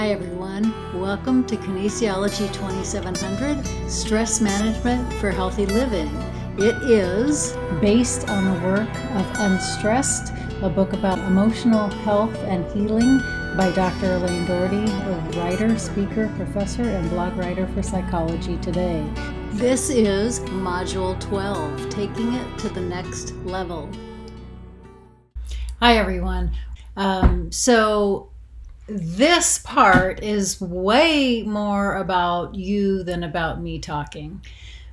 Hi everyone, welcome to newyou2700, Stress Management for Healthy Living. It is based on the work of Unstressed, a book about emotional health and healing by Dr. Elaine Doherty, a writer, speaker, professor, and blog writer for Psychology Today. This is Module 12, taking it to the next level. Hi everyone. So this part is way more about you than about me talking.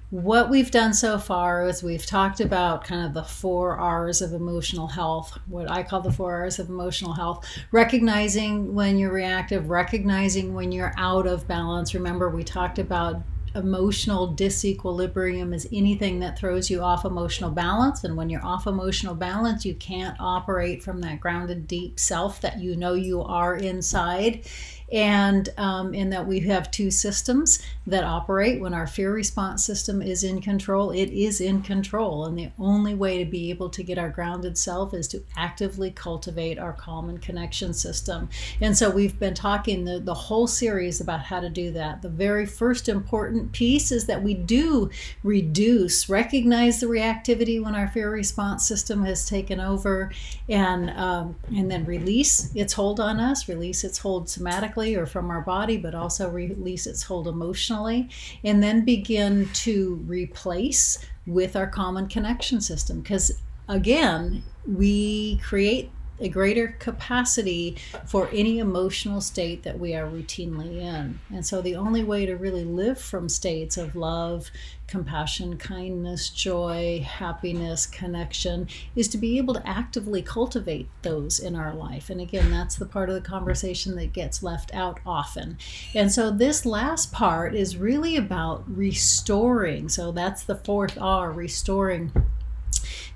What we've done so far is we've talked about kind of the 4 R's of emotional health, what I call the 4 R's of emotional health. Recognizing when you're reactive, recognizing when you're out of balance. Remember, we talked about emotional disequilibrium is anything that throws you off emotional balance, and when you're off emotional balance, you can't operate from that grounded deep self that you know you are inside. And in that we have 2 systems that operate. When our fear response system is in control, it is in control. And the only way to be able to get our grounded self is to actively cultivate our calm and connection system. And so we've been talking the whole series about how to do that. The very first important piece is that we do recognize the reactivity when our fear response system has taken over, and then release its hold on us, release its hold somatically or from our body, but also release its hold emotionally, and then begin to replace with our common connection system. Because again, we create a greater capacity for any emotional state that we are routinely in. And so the only way to really live from states of love, compassion, kindness, joy, happiness, connection is to be able to actively cultivate those in our life. And again, that's the part of the conversation that gets left out often. And so this last part is really about restoring. So that's the 4th R, restoring.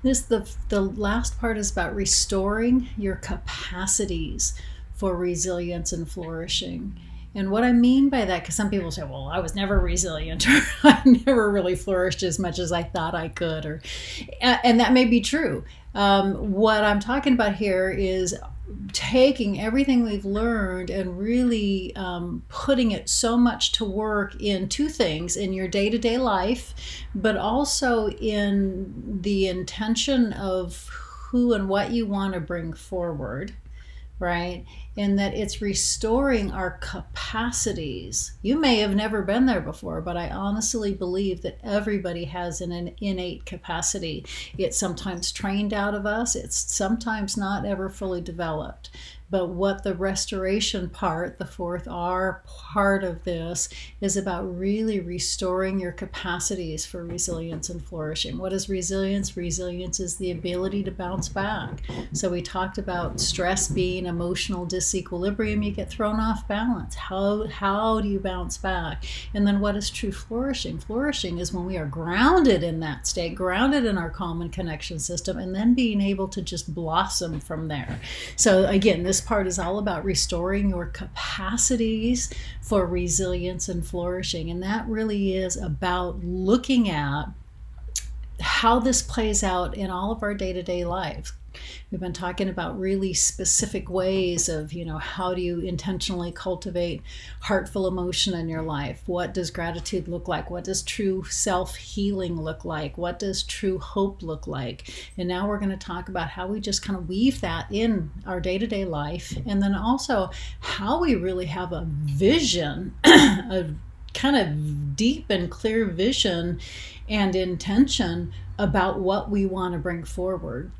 The last part is about restoring your capacities for resilience and flourishing. And what I mean by that, because some people say, well, I was never resilient, or I never really flourished as much as I thought I could, and that may be true. What I'm talking about here is taking everything we've learned and really putting it so much to work in 2 things, in your day-to-day life, but also in the intention of who and what you want to bring forward, right? And that it's restoring our capacities. You may have never been there before, but I honestly believe that everybody has an innate capacity. It's sometimes trained out of us. It's sometimes not ever fully developed. But what the restoration part, the 4th R part of this, is about really restoring your capacities for resilience and flourishing. What is resilience? Resilience is the ability to bounce back. So we talked about stress being emotional disequilibrium. You get thrown off balance. How do you bounce back? And then what is true flourishing? Flourishing is when we are grounded in that state, grounded in our common connection system, and then being able to just blossom from there. So again, this part is all about restoring your capacities for resilience and flourishing. And that really is about looking at how this plays out in all of our day-to-day lives. We've been talking about really specific ways of, how do you intentionally cultivate heartful emotion in your life? What does gratitude look like? What does true self-healing look like? What does true hope look like? And now we're going to talk about how we just kind of weave that in our day-to-day life, and then also how we really have a vision, a kind of deep and clear vision and intention about what we want to bring forward.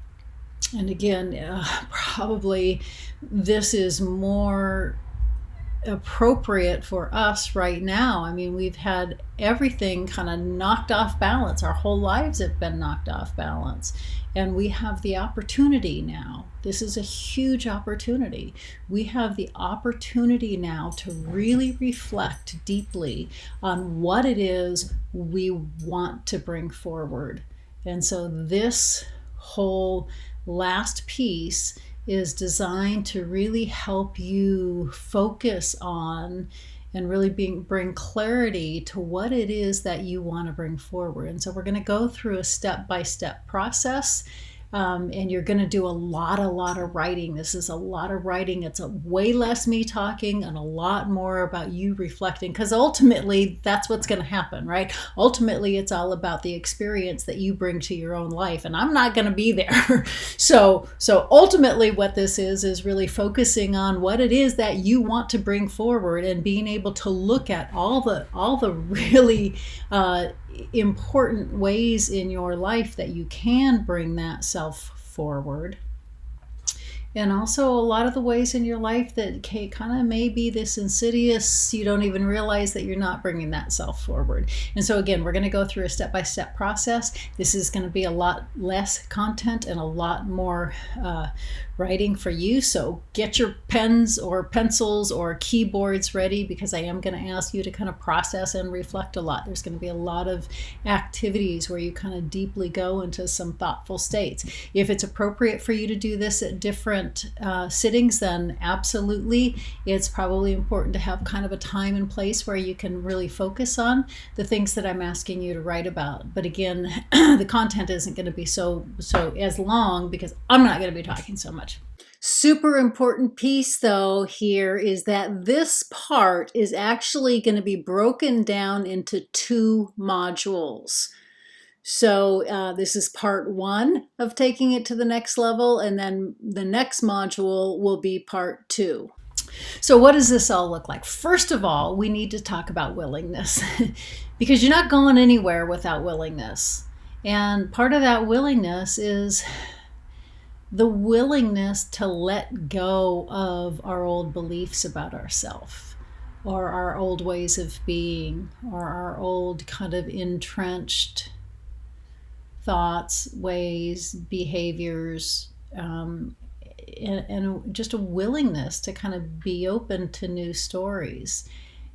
And again, probably this is more appropriate for us right now. I mean, we've had everything kind of knocked off balance. Our whole lives have been knocked off balance. And we have the opportunity now. This is a huge opportunity. We have the opportunity now to really reflect deeply on what it is we want to bring forward. And so this whole last piece is designed to really help you focus on and really bring clarity to what it is that you want to bring forward. And so we're going to go through a step-by-step process and you're going to do a lot of writing. This is a lot of writing. It's a way less me talking and a lot more about you reflecting, because ultimately that's what's going to happen, right? Ultimately, it's all about the experience that you bring to your own life, and I'm not going to be there. So ultimately what this is really focusing on what it is that you want to bring forward, and being able to look at all the really important ways in your life that you can bring that self forward. And also a lot of the ways in your life that kind of may be this insidious, you don't even realize that you're not bringing that self forward. And so again, we're going to go through a step-by-step process. This is going to be a lot less content and a lot more writing for you. So get your pens or pencils or keyboards ready, because I am going to ask you to kind of process and reflect a lot. There's going to be a lot of activities where you kind of deeply go into some thoughtful states. If it's appropriate for you to do this at different sittings, then absolutely. It's probably important to have kind of a time and place where you can really focus on the things that I'm asking you to write about. But again, the content isn't going to be so as long, because I'm not going to be talking so much. Super important piece though here is that this part is actually going to be broken down into 2 modules. So this is part 1 of taking it to the next level, and then the next module will be part 2. So what does this all look like? First of all, we need to talk about willingness because you're not going anywhere without willingness. And part of that willingness is the willingness to let go of our old beliefs about ourselves, or our old ways of being, or our old kind of entrenched thoughts, ways, behaviors, and just a willingness to kind of be open to new stories.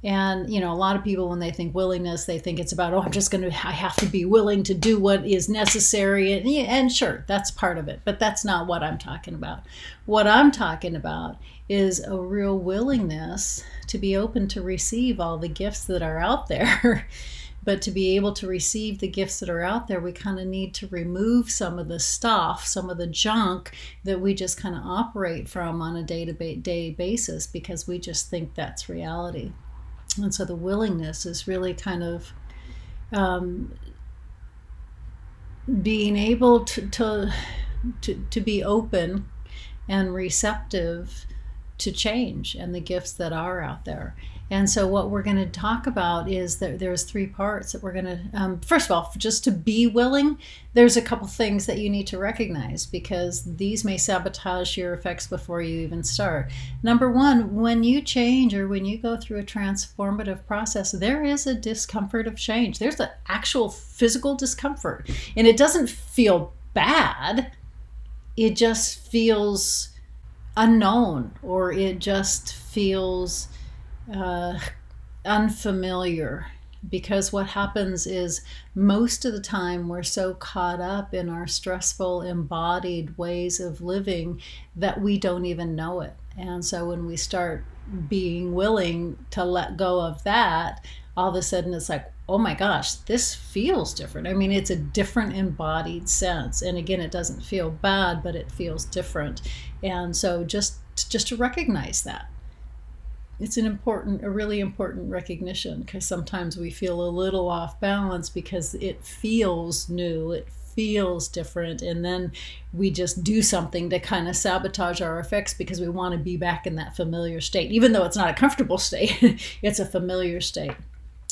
And, a lot of people, when they think willingness, they think it's about, I have to be willing to do what is necessary. And sure, that's part of it, but that's not what I'm talking about. What I'm talking about is a real willingness to be open to receive all the gifts that are out there. But to be able to receive the gifts that are out there, we kind of need to remove some of the stuff, some of the junk that we just kind of operate from on a day-to-day basis, because we just think that's reality. And so the willingness is really kind of being able to be open and receptive to change and the gifts that are out there. And so what we're going to talk about is that there's 3 parts that we're going to, first of all, just to be willing, there's a couple things that you need to recognize, because these may sabotage your effects before you even start. Number 1, when you change or when you go through a transformative process, there is a discomfort of change. There's an actual physical discomfort, and it doesn't feel bad. It just feels unknown, or it just feels unfamiliar, because what happens is most of the time we're so caught up in our stressful embodied ways of living that we don't even know it. And so when we start being willing to let go of that, all of a sudden it's like, oh my gosh, this feels different. I mean, it's a different embodied sense. And again, it doesn't feel bad, but it feels different. And so just to recognize that. It's a really important recognition, because sometimes we feel a little off balance because it feels new, it feels different, and then we just do something to kind of sabotage our effects because we want to be back in that familiar state, even though it's not a comfortable state. It's a familiar state.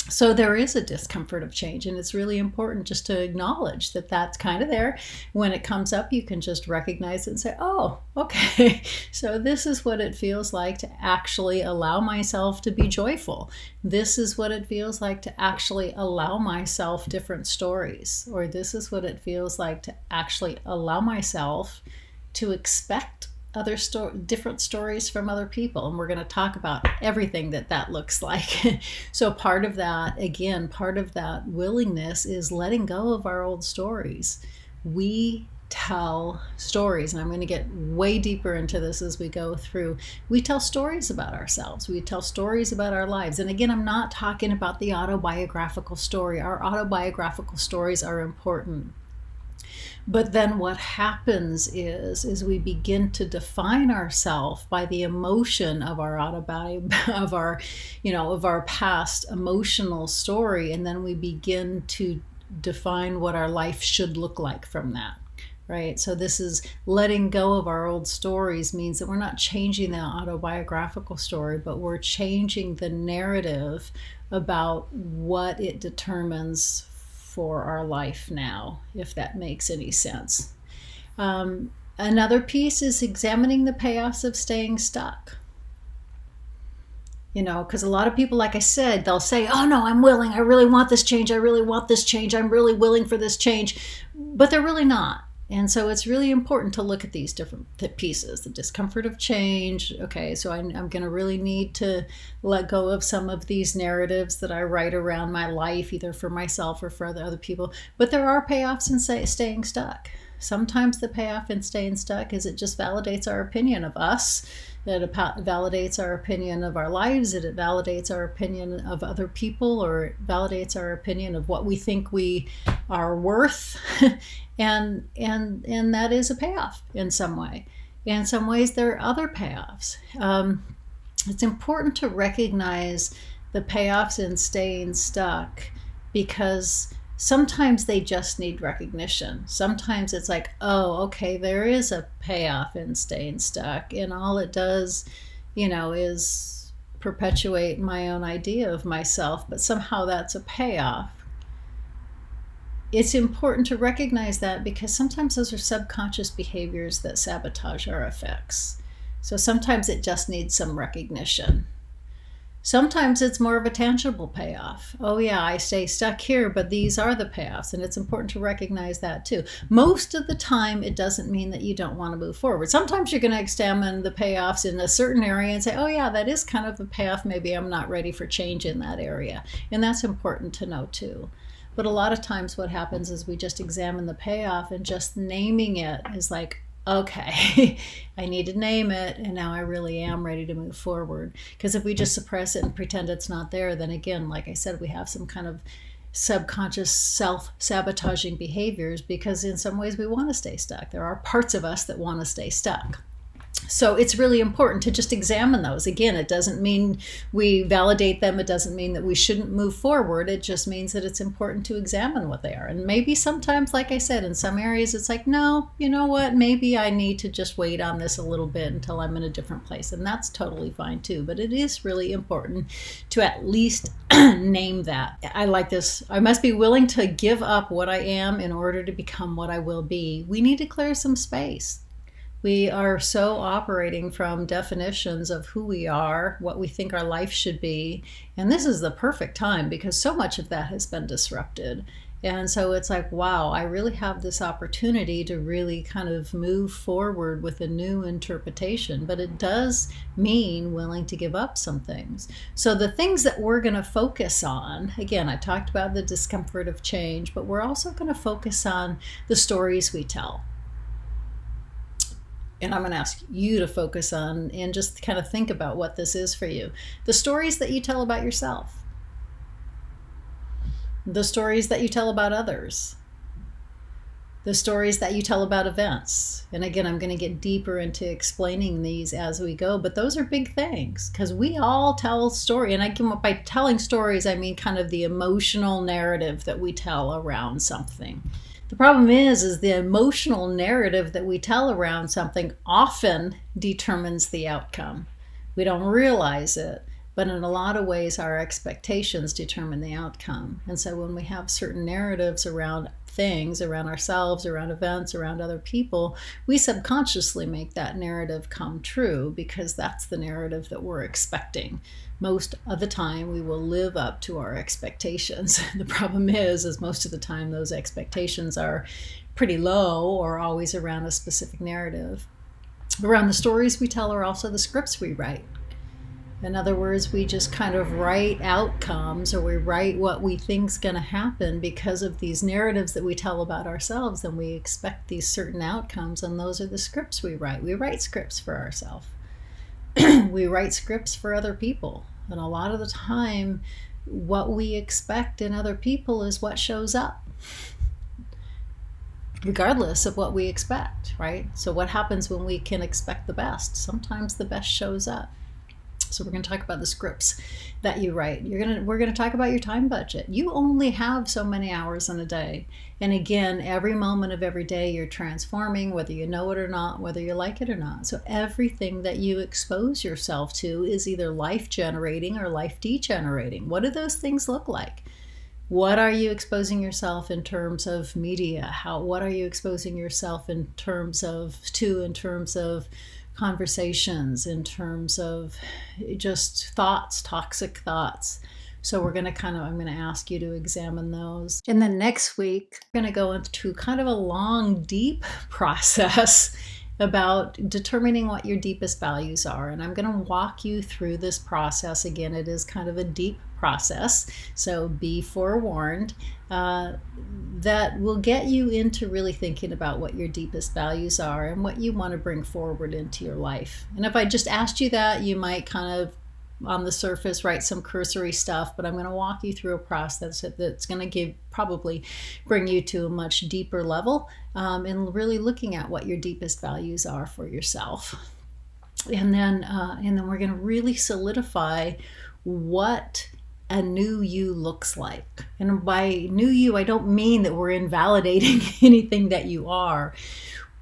So there is a discomfort of change, and it's really important just to acknowledge that that's kind of there. When it comes up, you can just recognize it and say, oh, okay, so this is what it feels like to actually allow myself to be joyful. This is what it feels like to actually allow myself different stories, or this is what it feels like to actually allow myself to expect different stories from other people. And we're going to talk about everything that looks like. So part of that willingness is letting go of our old stories. We tell stories, and I'm going to get way deeper into this as we go through. We tell stories about ourselves. We tell stories about our lives. And again, I'm not talking about the autobiographical story. Our autobiographical stories are important. But then what happens is we begin to define ourselves by the emotion of our of our, of our past emotional story, and then we begin to define what our life should look like from that. Right? So this is letting go of our old stories means that we're not changing the autobiographical story, but we're changing the narrative about what it determines for our life now, if that makes any sense. Another piece is examining the payoffs of staying stuck. Because a lot of people, like I said, they'll say, oh no, I'm willing, I really want this change, I really want this change, I'm really willing for this change, but they're really not. And so it's really important to look at these different pieces, the discomfort of change. Okay, so I'm going to really need to let go of some of these narratives that I write around my life, either for myself or for other people. But there are payoffs in staying stuck. Sometimes the payoff in staying stuck is it just validates our opinion of us. It validates our opinion of our lives. It validates our opinion of other people, or it validates our opinion of what we think we are worth. and that is a payoff in some way. In some ways, there are other payoffs. It's important to recognize the payoffs in staying stuck, because sometimes they just need recognition. Sometimes it's like, oh, okay, there is a payoff in staying stuck, and all it does, is perpetuate my own idea of myself, but somehow that's a payoff. It's important to recognize that, because sometimes those are subconscious behaviors that sabotage our effects. So sometimes it just needs some recognition. Sometimes it's more of a tangible payoff. Oh yeah, I stay stuck here, but these are the payoffs, and it's important to recognize that too. Most of the time, it doesn't mean that you don't want to move forward. Sometimes you're going to examine the payoffs in a certain area and say, oh yeah, that is kind of a payoff. Maybe I'm not ready for change in that area. And that's important to know too. But a lot of times what happens is we just examine the payoff, and just naming it is like, okay, I need to name it, and now I really am ready to move forward. Because if we just suppress it and pretend it's not there, then again, like I said, we have some kind of subconscious self-sabotaging behaviors, because in some ways we want to stay stuck. There are parts of us that want to stay stuck. So it's really important to just examine those. Again, it doesn't mean we validate them. It doesn't mean that we shouldn't move forward. It just means that it's important to examine what they are. And maybe sometimes, like I said, in some areas, it's like, no, you know what? Maybe I need to just wait on this a little bit until I'm in a different place. And that's totally fine too. But it is really important to at least name that. I like this. I must be willing to give up what I am in order to become what I will be. We need to clear some space. We are so operating from definitions of who we are, what we think our life should be. And this is the perfect time, because so much of that has been disrupted. And so it's like, wow, I really have this opportunity to really kind of move forward with a new interpretation. But it does mean willing to give up some things. So the things that we're going to focus on, again, I talked about the discomfort of change, but we're also going to focus on the stories we tell. And I'm going to ask you to focus on and just kind of think about what this is for you. The stories that you tell about yourself. The stories that you tell about others. The stories that you tell about events. And again, I'm going to get deeper into explaining these as we go, but those are big things, because we all tell story. And by telling stories, I mean kind of the emotional narrative that we tell around something. The problem is the emotional narrative that we tell around something often determines the outcome. We don't realize it, but in a lot of ways, our expectations determine the outcome. And so when we have certain narratives around things, around ourselves, around events, around other people, we subconsciously make that narrative come true, because that's the narrative that we're expecting. Most of the time, we will live up to our expectations. The problem is most of the time, those expectations are pretty low, or always around a specific narrative. Around the stories we tell are also the scripts we write. In other words, we just kind of write outcomes, or we write what we think's going to happen because of these narratives that we tell about ourselves, and we expect these certain outcomes, and those are the scripts we write. We write scripts for ourselves. We write scripts for other people. And a lot of the time, what we expect in other people is what shows up. regardless of what we expect, right? So what happens when we can expect the best? Sometimes the best shows up. So we're going to talk about the scripts that you write. We're going to talk about your time budget. You only have so many hours in a day. And again, every moment of every day you're transforming, whether you know it or not, whether you like it or not. So everything that you expose yourself to is either life generating or life degenerating. What do those things look like? What are you exposing yourself in terms of media? What are you exposing yourself in terms of conversations, in terms of just thoughts, toxic thoughts? So I'm going to ask you to examine those. And then next week, we're going to go into kind of a long, deep process about determining what your deepest values are. And I'm going to walk you through this process. Again, it is kind of a deep process, so be forewarned. That will get you into really thinking about what your deepest values are and what you want to bring forward into your life. And if I just asked you that, you might kind of on the surface write some cursory stuff, but I'm going to walk you through a process that's going to probably bring you to a much deeper level, and really looking at what your deepest values are for yourself. And then we're going to really solidify what a new you looks like. And by new you, I don't mean that we're invalidating anything that you are.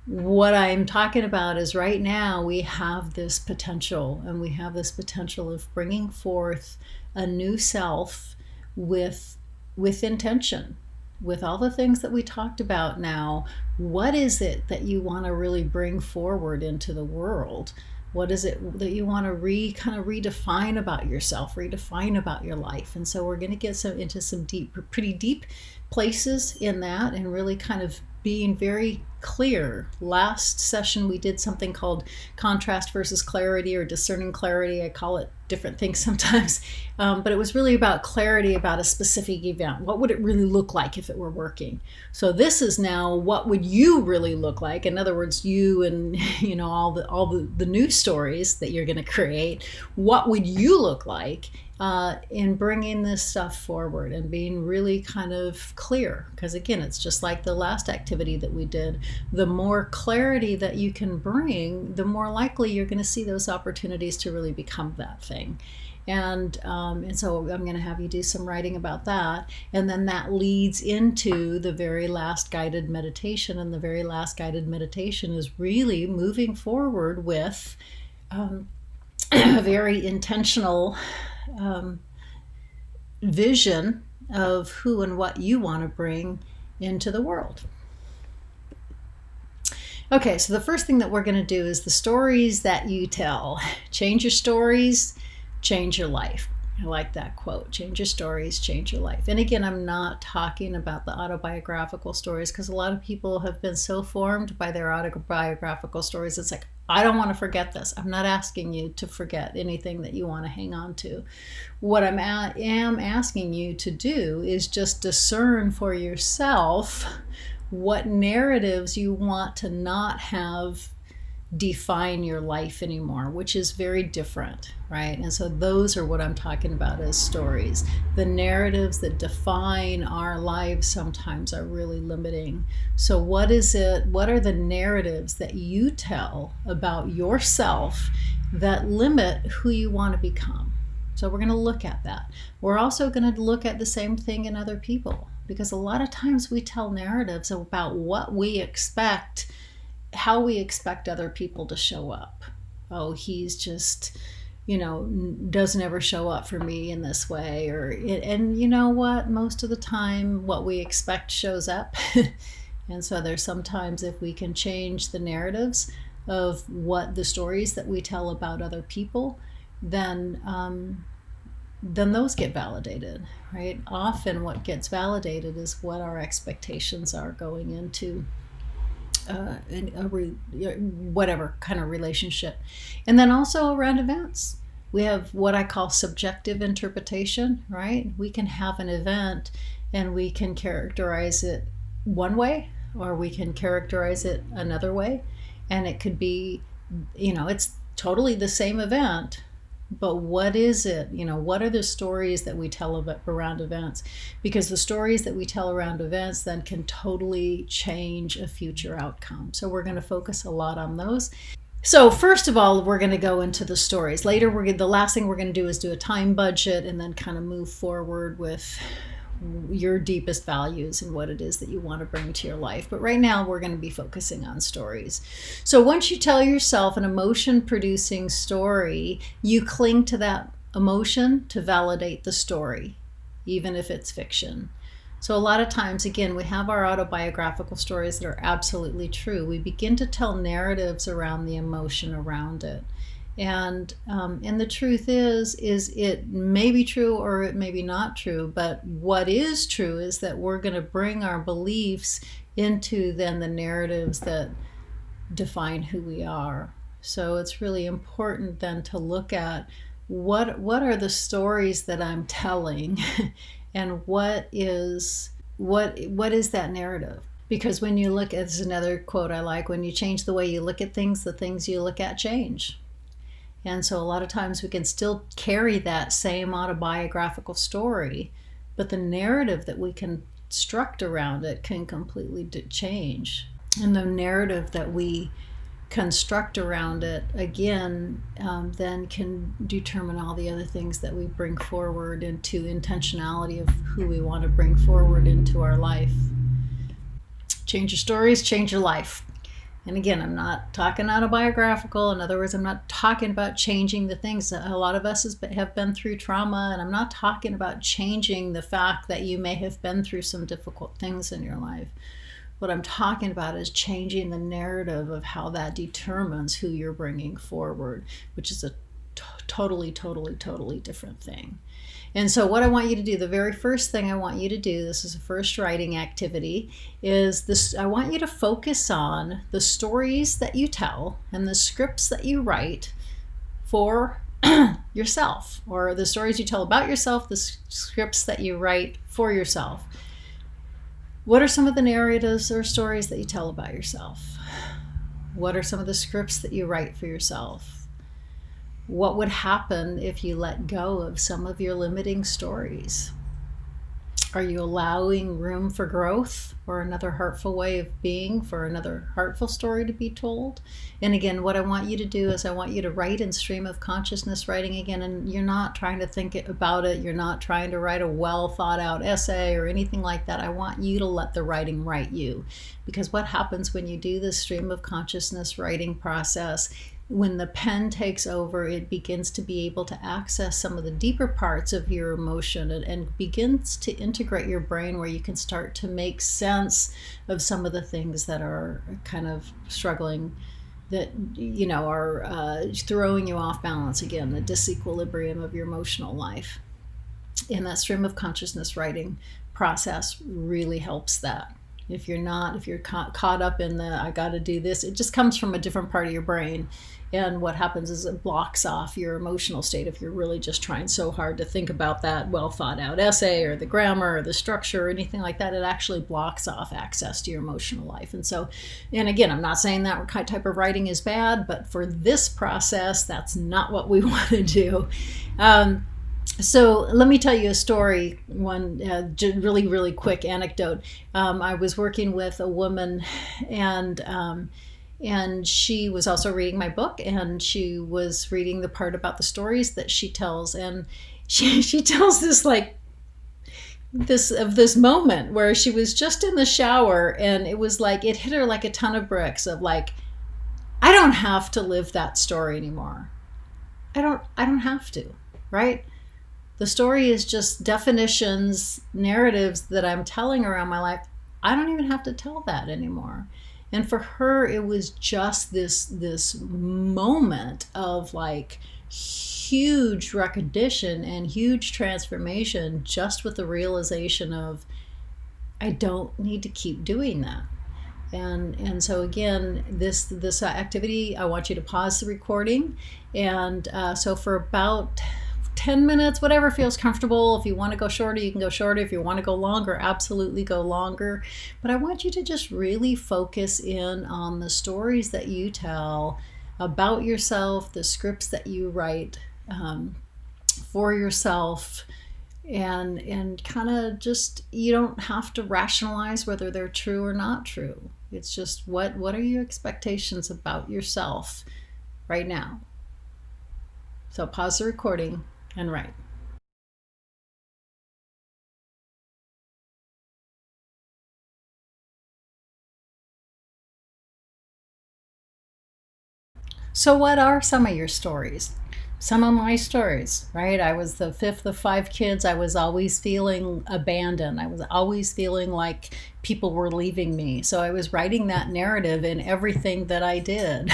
What I'm talking about is right now we have this potential, and we have this potential of bringing forth a new self with intention, with all the things that we talked about now. What is it that you want to really bring forward into the world? What is it that you want to redefine about yourself, redefine about your life? And so we're going to get into some pretty deep places in that, and really kind of being very clear. Last session we did something called contrast versus clarity, or discerning clarity. I call it different things sometimes, but it was really about clarity about a specific event. What would it really look like if it were working? So this is now, what would you really look like? In other words, you and all the news stories that you're going to create. What would you look like in bringing this stuff forward and being really kind of clear? Because again, it's just like the last activity that we did. The more clarity that you can bring, the more likely you're going to see those opportunities to really become that thing. And so I'm going to have you do some writing about that. And then that leads into the very last guided meditation. And the very last guided meditation is really moving forward with a very intentional vision of who and what you want to bring into the world. Okay, so the first thing that we're going to do is the stories that you tell. Change your stories, change your life. I like that quote. Change your stories, change your life. And again, I'm not talking about the autobiographical stories, because a lot of people have been so formed by their autobiographical stories. It's like, I don't want to forget this. I'm not asking you to forget anything that you want to hang on to. What I am asking you to do is just discern for yourself what narratives you want to not have define your life anymore, which is very different, right? And so those are what I'm talking about as stories. The narratives that define our lives sometimes are really limiting. So what are the narratives that you tell about yourself that limit who you want to become? So we're going to look at that. We're also going to look at the same thing in other people, because a lot of times we tell narratives about what we expect, how we expect other people to show up. Oh, he's just, doesn't ever show up for me in this way. And you know what? Most of the time, what we expect shows up. And so there's sometimes, if we can change the narratives of what the stories that we tell about other people, then those get validated, right? Often what gets validated is what our expectations are going into whatever kind of relationship. And then also around events, we have what I call subjective interpretation, right? We can have an event and we can characterize it one way, or we can characterize it another way. And it could be, it's totally the same event, But what is it? What are the stories that we tell around events? Because the stories that we tell around events then can totally change a future outcome. So we're going to focus a lot on those. So first of all, we're going to go into the stories. Later, the last thing we're going to do is do a time budget and then kind of move forward with your deepest values and what it is that you want to bring to your life. But right now, we're going to be focusing on stories. So once you tell yourself an emotion-producing story, you cling to that emotion to validate the story, even if it's fiction. So a lot of times, again, we have our autobiographical stories that are absolutely true. We begin to tell narratives around the emotion around it. And the truth is it may be true or it may be not true, but what is true is that we're going to bring our beliefs into then the narratives that define who we are. So it's really important then to look at what are the stories that I'm telling and what is that narrative? Because when you look at, this is another quote I like, when you change the way you look at things, the things you look at change. And so a lot of times we can still carry that same autobiographical story, but the narrative that we construct around it can completely change. And the narrative that we construct around it, again, then can determine all the other things that we bring forward into intentionality of who we want to bring forward into our life. Change your stories, change your life. And again, I'm not talking autobiographical. In other words, I'm not talking about changing the things. A lot of us have been through trauma, and I'm not talking about changing the fact that you may have been through some difficult things in your life. What I'm talking about is changing the narrative of how that determines who you're bringing forward, which is a totally different thing. And so what I want you to do, the very first thing I want you to do, this is a first writing activity, is this. I want you to focus on the stories that you tell and the scripts that you write for yourself, or the stories you tell about yourself, the scripts that you write for yourself. What are some of the narratives or stories that you tell about yourself? What are some of the scripts that you write for yourself? What would happen if you let go of some of your limiting stories? Are you allowing room for growth, or another heartful way of being, for another heartful story to be told? And again, what I want you to do is I want you to write in stream of consciousness writing again, and you're not trying to think about it. You're not trying to write a well thought out essay or anything like that. I want you to let the writing write you, because what happens when you do this stream of consciousness writing process, when the pen takes over, it begins to be able to access some of the deeper parts of your emotion and begins to integrate your brain, where you can start to make sense of some of the things that are kind of struggling, that are throwing you off balance, again, the disequilibrium of your emotional life. And that stream of consciousness writing process really helps that. If you're caught up in the I got to do this, it just comes from a different part of your brain. And what happens is it blocks off your emotional state. If you're really just trying so hard to think about that well thought out essay or the grammar or the structure or anything like that, it actually blocks off access to your emotional life. And again, I'm not saying that type of writing is bad, but for this process, that's not what we want to do. So let me tell you a story, one really quick anecdote. I was working with a woman, and she was also reading my book, and she was reading the part about the stories that she tells. And she tells this moment where she was just in the shower, and it was like, it hit her like a ton of bricks of like, I don't have to live that story anymore. I don't have to, right? The story is just definitions, narratives that I'm telling around my life. I don't even have to tell that anymore. And for her, it was just this moment of like huge recognition and huge transformation, just with the realization of, I don't need to keep doing that. And so again, this activity, I want you to pause the recording. And so for about 10 minutes, whatever feels comfortable. If you want to go shorter, you can go shorter. If you want to go longer, absolutely go longer. But I want you to just really focus in on the stories that you tell about yourself, the scripts that you write for yourself, and kind of just, you don't have to rationalize whether they're true or not true. It's just what are your expectations about yourself right now? So pause the recording and write. So what are some of your stories? Some of my stories, right? I was the fifth of five kids. I was always feeling abandoned. I was always feeling like people were leaving me. So I was writing that narrative in everything that I did.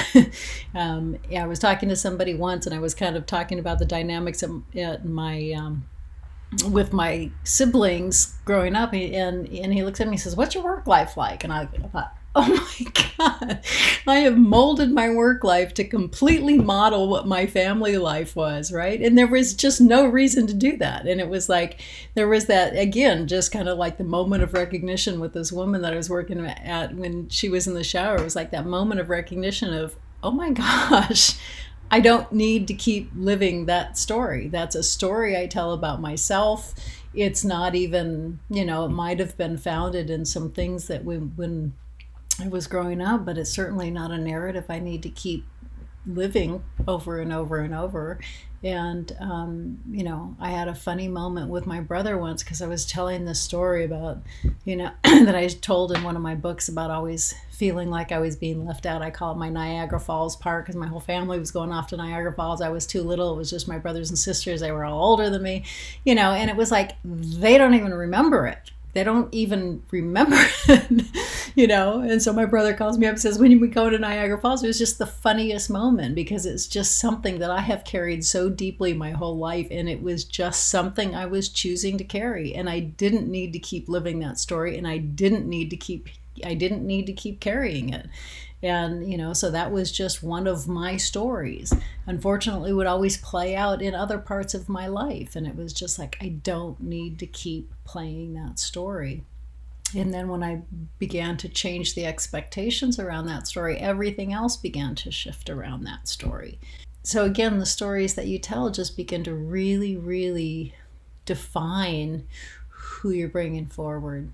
I was talking to somebody once, and I was kind of talking about the dynamics at my with my siblings growing up, and he looks at me and says, "What's your work life like?" And I thought, oh my God, I have molded my work life to completely model what my family life was, right? And there was just no reason to do that. And it was like, there was that, again, just kind of like the moment of recognition with this woman that I was working at when she was in the shower. It was like that moment of recognition of, oh my gosh, I don't need to keep living that story. That's a story I tell about myself. It's not even, it might have been founded in some things that when I was growing up, but it's certainly not a narrative I need to keep living over and over and over. And, I had a funny moment with my brother once because I was telling this story about, that I told in one of my books about always feeling like I was being left out. I call it my Niagara Falls part because my whole family was going off to Niagara Falls. I was too little. It was just my brothers and sisters. They were all older than me, and it was like, they don't even remember it. They don't even remember it, And so my brother calls me up and says, when we go to Niagara Falls, it was just the funniest moment because it's just something that I have carried so deeply my whole life. And it was just something I was choosing to carry. And I didn't need to keep living that story. And I didn't need to keep carrying it. And, so that was just one of my stories. Unfortunately, it would always play out in other parts of my life. And it was just like, I don't need to keep playing that story. And then when I began to change the expectations around that story, everything else began to shift around that story. So again, the stories that you tell just begin to really, really define who you're bringing forward.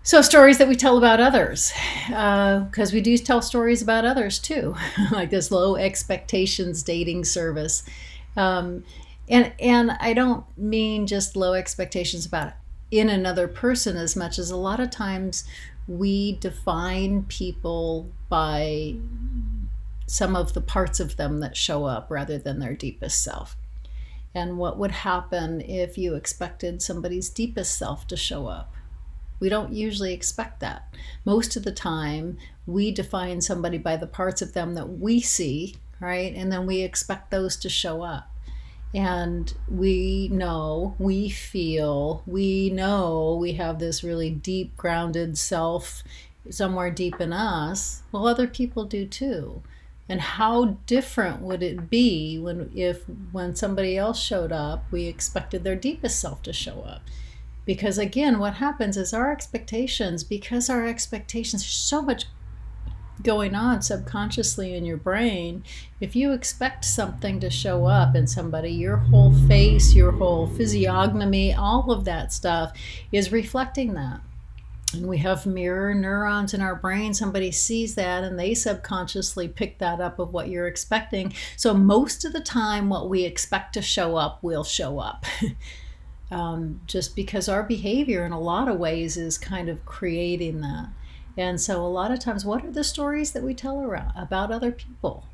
So stories that we tell about others, because we do tell stories about others too, like this low expectations dating service. And I don't mean just low expectations about in another person as much as a lot of times we define people by some of the parts of them that show up rather than their deepest self. And what would happen if you expected somebody's deepest self to show up? We don't usually expect that. Most of the time, we define somebody by the parts of them that we see, right? And then we expect those to show up. And we know, we feel, we know we have this really deep, grounded self somewhere deep in us. Well, other people do too. And how different would it be when somebody else showed up, we expected their deepest self to show up? Because again, what happens is because our expectations, there's so much going on subconsciously in your brain. If you expect something to show up in somebody, your whole face, your whole physiognomy, all of that stuff is reflecting that. And we have mirror neurons in our brain. Somebody sees that and they subconsciously pick that up of what you're expecting. So most of the time, what we expect to show up will show up. Just because our behavior in a lot of ways is kind of creating that. And so a lot of times, what are the stories that we tell about other people?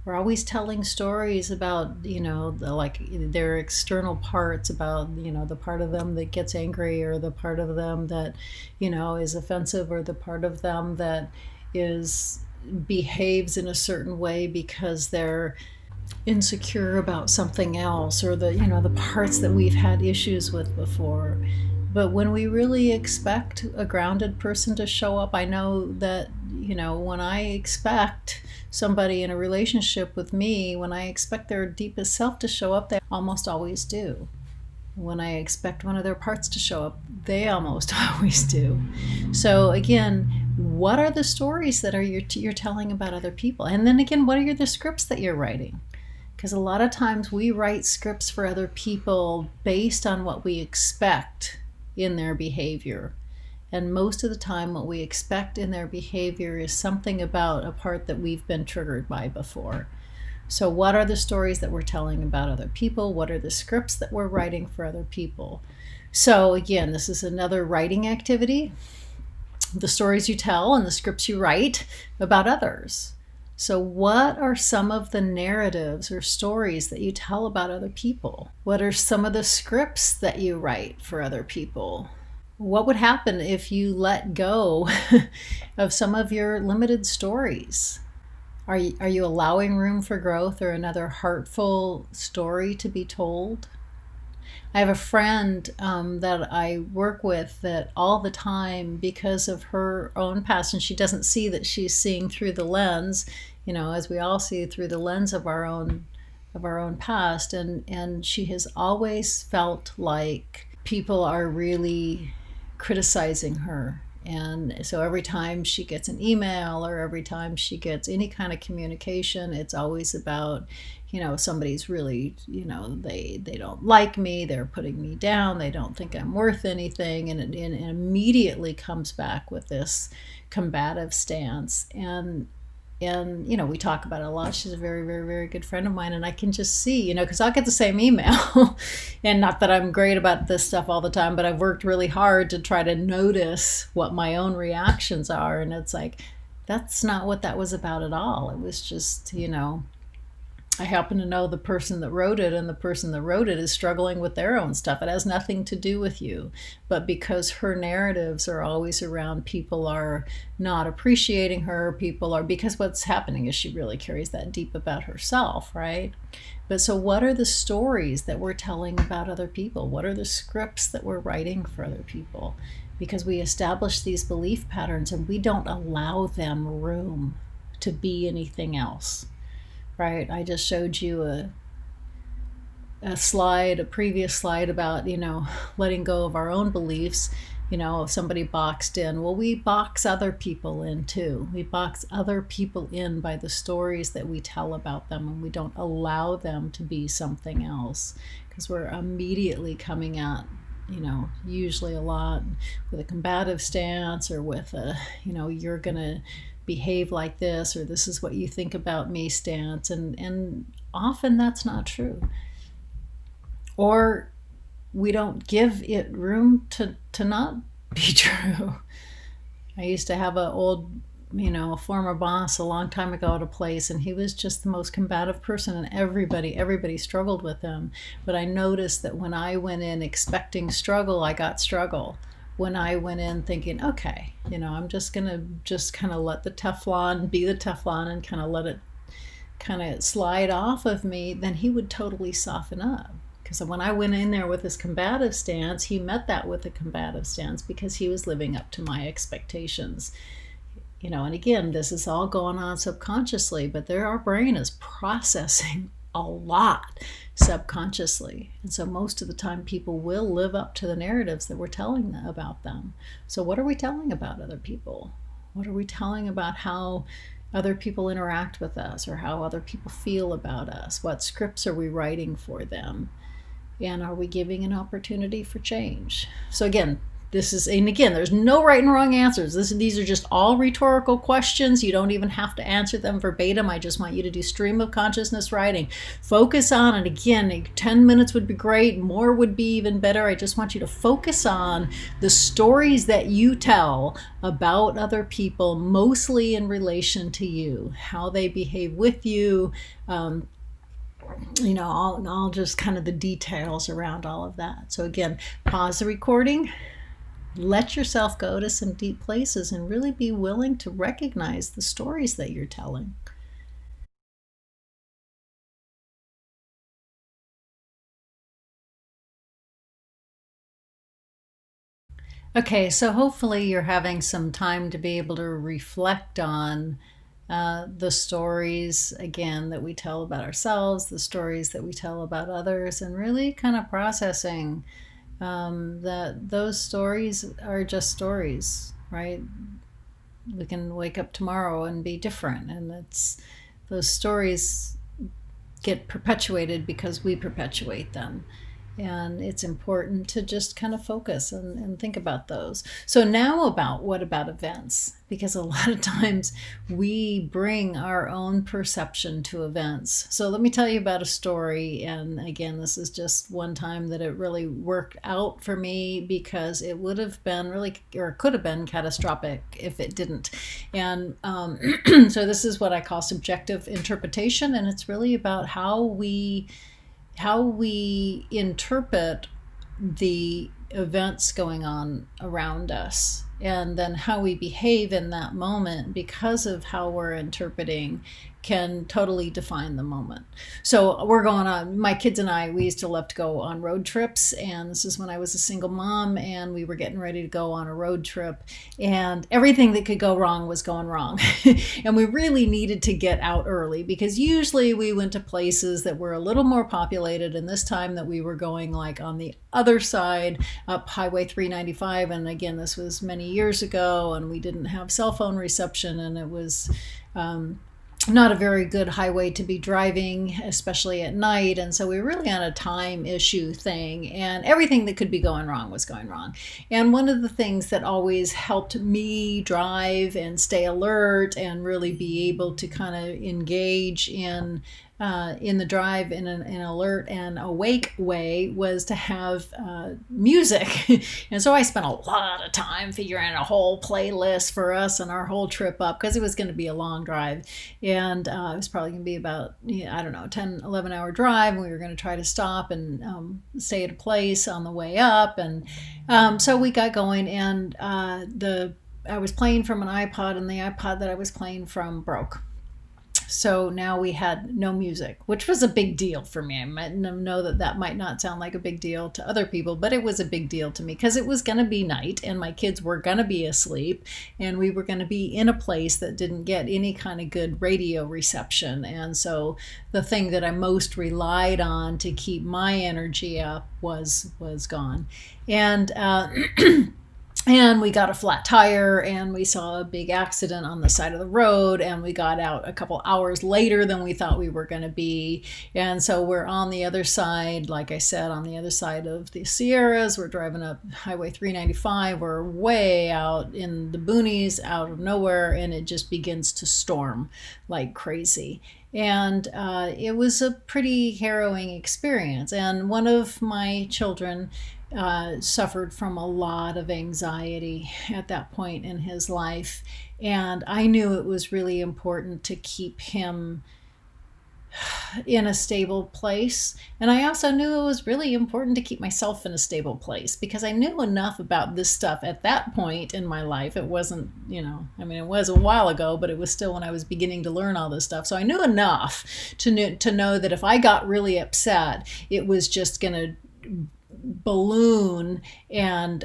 We're always telling stories about, their external parts, about, the part of them that gets angry, or the part of them that, is offensive, or the part of them that behaves in a certain way because they're insecure about something else, or the parts that we've had issues with before. But when we really expect a grounded person to show up, I know that, when I expect somebody in a relationship with me, when I expect their deepest self to show up, they almost always do. When I expect one of their parts to show up, they almost always do. So again, what are the stories that you're telling about other people? And then again, what are the scripts that you're writing? Because a lot of times we write scripts for other people based on what we expect in their behavior. And most of the time, what we expect in their behavior is something about a part that we've been triggered by before. So, what are the stories that we're telling about other people? What are the scripts that we're writing for other people? So, again, this is another writing activity. The stories you tell and the scripts you write about others. So, what are some of the narratives or stories that you tell about other people? What are some of the scripts that you write for other people? What would happen if you let go of some of your limited stories? Are you allowing room for growth or another heartful story to be told? I have a friend that I work with that all the time, because of her own past, and she doesn't see that she's seeing through the lens, as we all see through the lens of our own past, and she has always felt like people are really criticizing her. And so every time she gets an email or every time she gets any kind of communication, it's always about, somebody's really, they don't like me, they're putting me down, they don't think I'm worth anything. And it immediately comes back with this combative stance. And we talk about it a lot. She's a very, very, very good friend of mine. And I can just see, because I'll get the same email. And not that I'm great about this stuff all the time, but I've worked really hard to try to notice what my own reactions are. And it's like, that's not what that was about at all. It was just, I happen to know the person that wrote it, and the person that wrote it is struggling with their own stuff. It has nothing to do with you. But because her narratives are always around people are not appreciating her, because what's happening is she really carries that deep about herself, right? But so what are the stories that we're telling about other people? What are the scripts that we're writing for other people? Because we establish these belief patterns and we don't allow them room to be anything else. Right? I just showed you a previous slide about, letting go of our own beliefs. Somebody boxed in. Well, we box other people in too. We box other people in by the stories that we tell about them, and we don't allow them to be something else, because we're immediately coming at, usually a lot with a combative stance, or with a, you're going to behave like this, or this is what you think about me stance, and often that's not true, or we don't give it room to not be true. I used to have a former boss a long time ago at a place, and he was just the most combative person, and everybody struggled with him. But I noticed that when I went in expecting struggle, I got struggle. When I went in thinking, okay, I'm just going to kind of let the Teflon be the Teflon and kind of let it kind of slide off of me, then he would totally soften up. Because when I went in there with this combative stance, he met that with a combative stance because he was living up to my expectations. And again, this is all going on subconsciously, but our brain is processing a lot subconsciously. And so most of the time people will live up to the narratives that we're telling them about them. So what are we telling about other people? What are we telling about how other people interact with us, or how other people feel about us? What scripts are we writing for them? And are we giving an opportunity for change? So again, there's no right and wrong answers. These are just all rhetorical questions. You don't even have to answer them verbatim. I just want you to do stream of consciousness writing. Focus on it. Again, 10 minutes would be great. More would be even better. I just want you to focus on the stories that you tell about other people, mostly in relation to you, how they behave with you, all just kind of the details around all of that. So again, pause the recording. Let yourself go to some deep places and really be willing to recognize the stories that you're telling. Okay, so hopefully you're having some time to be able to reflect on the stories, again, that we tell about ourselves, the stories that we tell about others, and really kind of processing that those stories are just stories, right? We can wake up tomorrow and be different, and those stories get perpetuated because we perpetuate them. And it's important to just kind of focus and think about those. So now what about events? Because a lot of times we bring our own perception to events. So let me tell you about a story. And again, this is just one time that it really worked out for me, because it would have been really, or could have been catastrophic if it didn't. And so this is what I call subjective interpretation. And it's really about how we interpret the events going on around us, and then how we behave in that moment because of how we're interpreting can totally define the moment. So we're going on, my kids and I, we used to love to go on road trips, and this is when I was a single mom, and we were getting ready to go on a road trip, and everything that could go wrong was going wrong. And we really needed to get out early, because usually we went to places that were a little more populated, and this time that we were going like on the other side up Highway 395, and again, this was many years ago, and we didn't have cell phone reception, and it was not a very good highway to be driving, especially at night. And so we were really on a time issue thing, and everything that could be going wrong was going wrong. And one of the things that always helped me drive and stay alert and really be able to kind of engage in the drive in an alert and awake way was to have music. And so I spent a lot of time figuring a whole playlist for us and our whole trip up, because it was going to be a long drive. And it was probably going to be about, 10, 11 hour drive. And we were going to try to stop and stay at a place on the way up. And so we got going, and I was playing from an iPod, and the iPod that I was playing from broke. So now we had no music, which was a big deal for me. I might know that might not sound like a big deal to other people, but it was a big deal to me, because it was going to be night and my kids were going to be asleep, and we were going to be in a place that didn't get any kind of good radio reception. And so the thing that I most relied on to keep my energy up was gone. And and we got a flat tire, and we saw a big accident on the side of the road, and we got out a couple hours later than we thought we were going to be. And so we're on the other side, like I said, on the other side of the Sierras. We're driving up Highway 395. We're way out in the boonies, out of nowhere, and it just begins to storm like crazy. And it was a pretty harrowing experience. And one of my children suffered from a lot of anxiety at that point in his life. And I knew it was really important to keep him in a stable place. And I also knew it was really important to keep myself in a stable place, because I knew enough about this stuff at that point in my life. It wasn't, it was a while ago, but it was still when I was beginning to learn all this stuff. So I knew enough to know that if I got really upset, it was just going to balloon and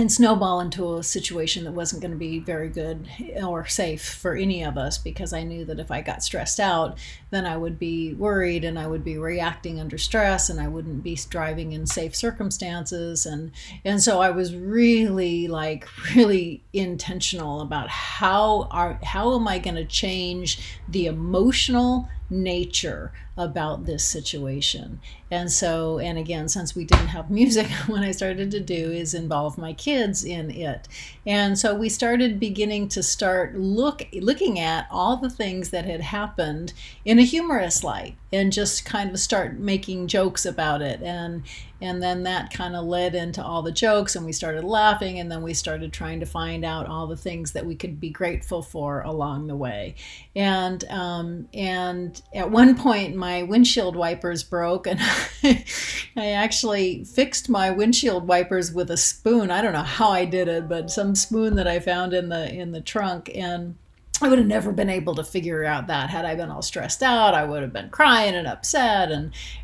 snowball into a situation that wasn't going to be very good or safe for any of us, because I knew that if I got stressed out, then I would be worried, and I would be reacting under stress, and I wouldn't be driving in safe circumstances. And so I was really intentional about how am I going to change the emotional nature about this situation. And again, since we didn't have music, what I started to do is involve my kids in it. And so we started looking at all the things that had happened in a humorous light, and just kind of start making jokes about it. And then that kind of led into all the jokes, and we started laughing, and then we started trying to find out all the things that we could be grateful for along the way. And at one point my windshield wipers broke, and I actually fixed my windshield wipers with a spoon. I don't know how I did it, but some spoon that I found in the trunk. And I would have never been able to figure out that had I been all stressed out. I would have been crying and upset.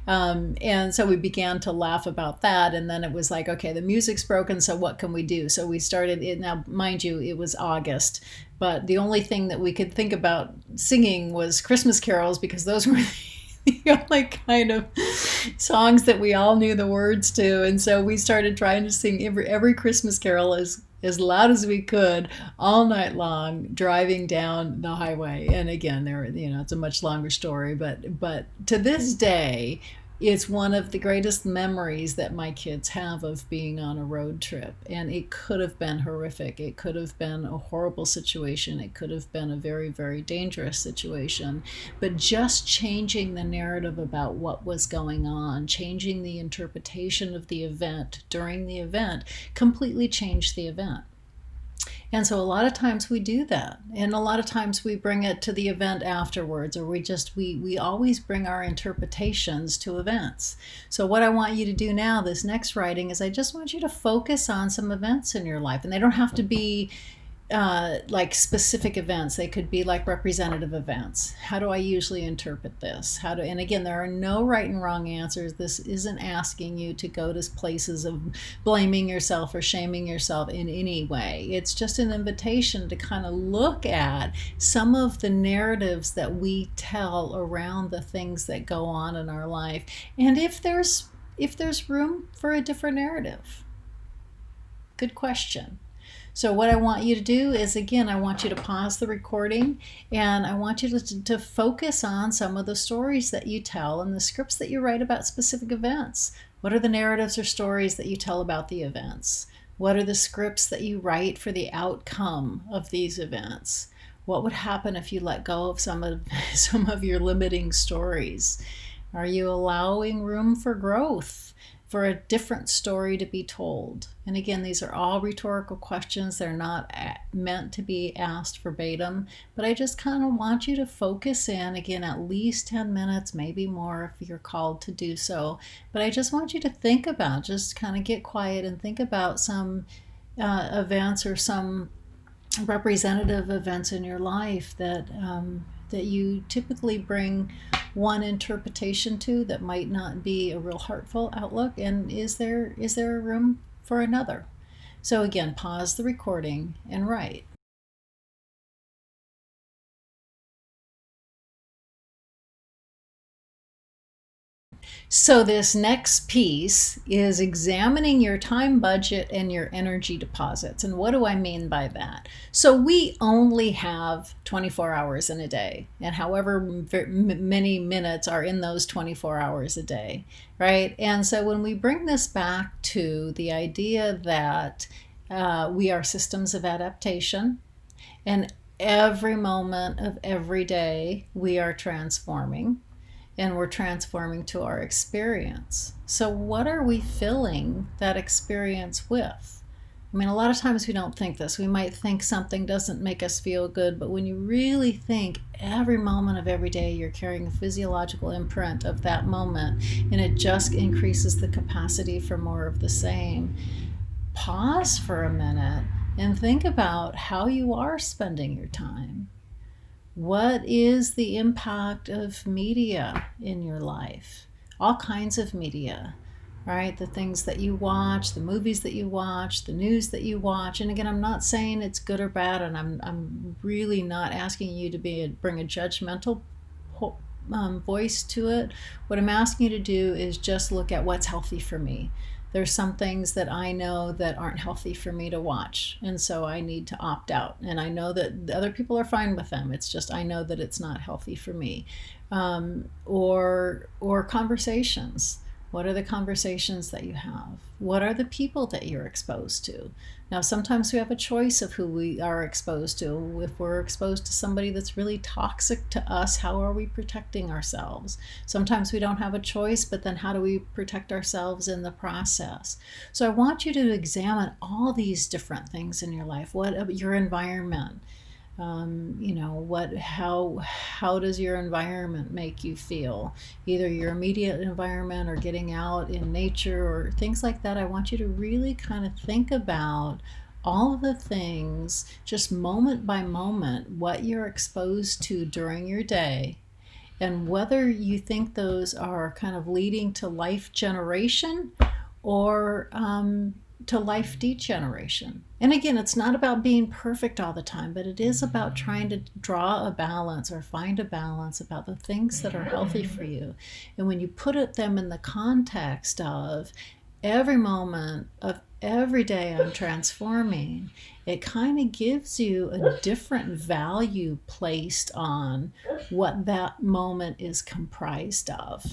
And so we began to laugh about that. And then it was like, okay, the music's broken, so what can we do? So we started it. Now, mind you, it was August, but the only thing that we could think about singing was Christmas carols, because those were the only kind of songs that we all knew the words to. And so we started trying to sing every Christmas carol as as loud as we could all night long driving down the highway. And again, it's a much longer story, but to this day, it's one of the greatest memories that my kids have of being on a road trip. And it could have been horrific. It could have been a horrible situation. It could have been a very, very dangerous situation. But just changing the narrative about what was going on, changing the interpretation of the event during the event, completely changed the event. And so a lot of times we do that. And a lot of times we bring it to the event afterwards, or we always bring our interpretations to events. So what I want you to do now, this next writing, is I just want you to focus on some events in your life. And they don't have to be like specific events. They could be like representative events. How do I usually interpret this? And again, there are no right and wrong answers. This isn't asking you to go to places of blaming yourself or shaming yourself in any way. It's just an invitation to kind of look at some of the narratives that we tell around the things that go on in our life, and if there's room for a different narrative. Good question. So what I want you to do is, again, I want you to pause the recording, and I want you to focus on some of the stories that you tell and the scripts that you write about specific events. What are the narratives or stories that you tell about the events? What are the scripts that you write for the outcome of these events? What would happen if you let go of some of your limiting stories? Are you allowing room for growth, for a different story to be told? And again, these are all rhetorical questions. They're not meant to be asked verbatim, but I just kind of want you to focus in, again, at least 10 minutes, maybe more if you're called to do so. But I just want you to think about, just kind of get quiet and think about some events or some representative events in your life that you typically bring one interpretation to that might not be a real heartful outlook, and is there a room for another? So again, pause the recording and write. So this next piece is examining your time budget and your energy deposits. And what do I mean by that? So we only have 24 hours in a day, and however many minutes are in those 24 hours a day, right? And so when we bring this back to the idea that we are systems of adaptation, and every moment of every day we are transforming, and we're transforming to our experience. So what are we filling that experience with? I mean, a lot of times we don't think this. We might think something doesn't make us feel good, but when you really think, every moment of every day you're carrying a physiological imprint of that moment, and it just increases the capacity for more of the same. Pause for a minute and think about how you are spending your time. What is the impact of media in your life? All kinds of media, right? The things that you watch, the movies that you watch, the news that you watch. And again, I'm not saying it's good or bad, and I'm really not asking you to bring a judgmental voice to it. What I'm asking you to do is just look at what's healthy for me. There's some things that I know that aren't healthy for me to watch, and so I need to opt out. And I know that other people are fine with them. It's just I know that it's not healthy for me. Or conversations. What are the conversations that you have? What are the people that you're exposed to? Now, sometimes we have a choice of who we are exposed to. If we're exposed to somebody that's really toxic to us, how are we protecting ourselves? Sometimes we don't have a choice, but then how do we protect ourselves in the process? So I want you to examine all these different things in your life. What your environment? How does your environment make you feel? Either your immediate environment or getting out in nature or things like that. I want you to really kind of think about all of the things, just moment by moment, what you're exposed to during your day, and whether you think those are kind of leading to life generation or to life degeneration. And again, it's not about being perfect all the time, but it is about trying to draw a balance or find a balance about the things that are healthy for you. And when you put them in the context of every moment of every day I'm transforming, it kind of gives you a different value placed on what that moment is comprised of.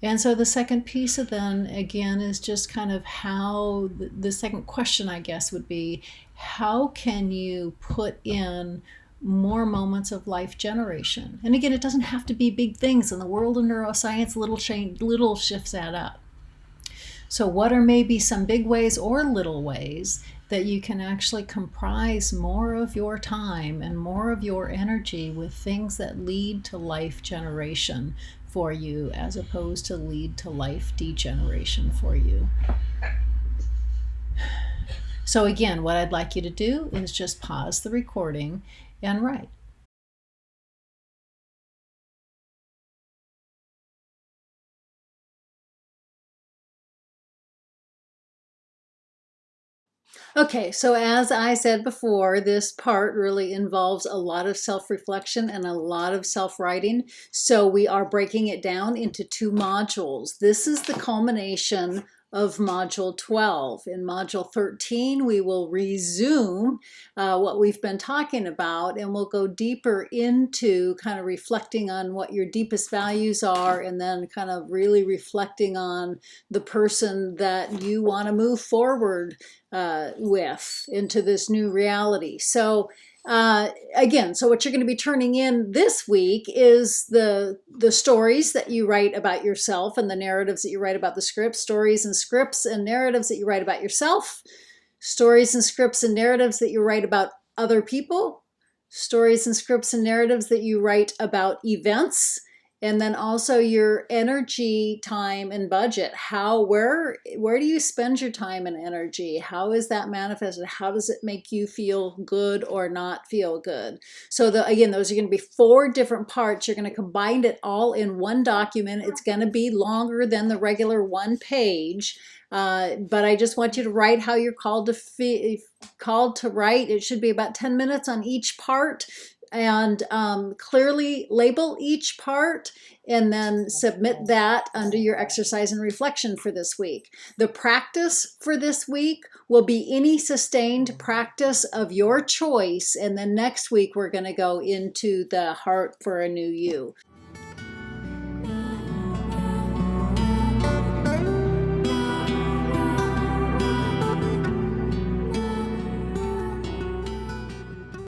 And so the second piece of then again is just kind of how the second question, I guess, would be how can you put in more moments of life generation? And again, it doesn't have to be big things. In the world of neuroscience, little shifts add up. So, what are maybe some big ways or little ways that you can actually comprise more of your time and more of your energy with things that lead to life generation for you as opposed to lead to life degeneration for you? So, again, what I'd like you to do is just pause the recording and write. Okay, so as I said before, this part really involves a lot of self-reflection and a lot of self-writing. So we are breaking it down into 2 modules. This is the culmination of Module 12. In Module 13, we will resume what we've been talking about, and we'll go deeper into kind of reflecting on what your deepest values are, and then kind of really reflecting on the person that you want to move forward with into this new reality. So again, so what you're going to be turning in this week is the stories that you write about yourself and the narratives that you write about the scripts, stories and scripts and narratives that you write about yourself, stories and scripts and narratives that you write about other people, stories and scripts and narratives that you write about events, and then also your energy, time, and budget. Where do you spend your time and energy? How is that manifested? How does it make you feel good or not feel good? So again, those are going to be 4 different parts. You're going to combine it all in one document. It's going to be longer than the regular 1 page. But I just want you to write how you're called to write. It should be about 10 minutes on each part, and clearly label each part and then submit that under your exercise and reflection for this week. The practice for this week will be any sustained practice of your choice, and then next week we're going to go into the Heart for a New You.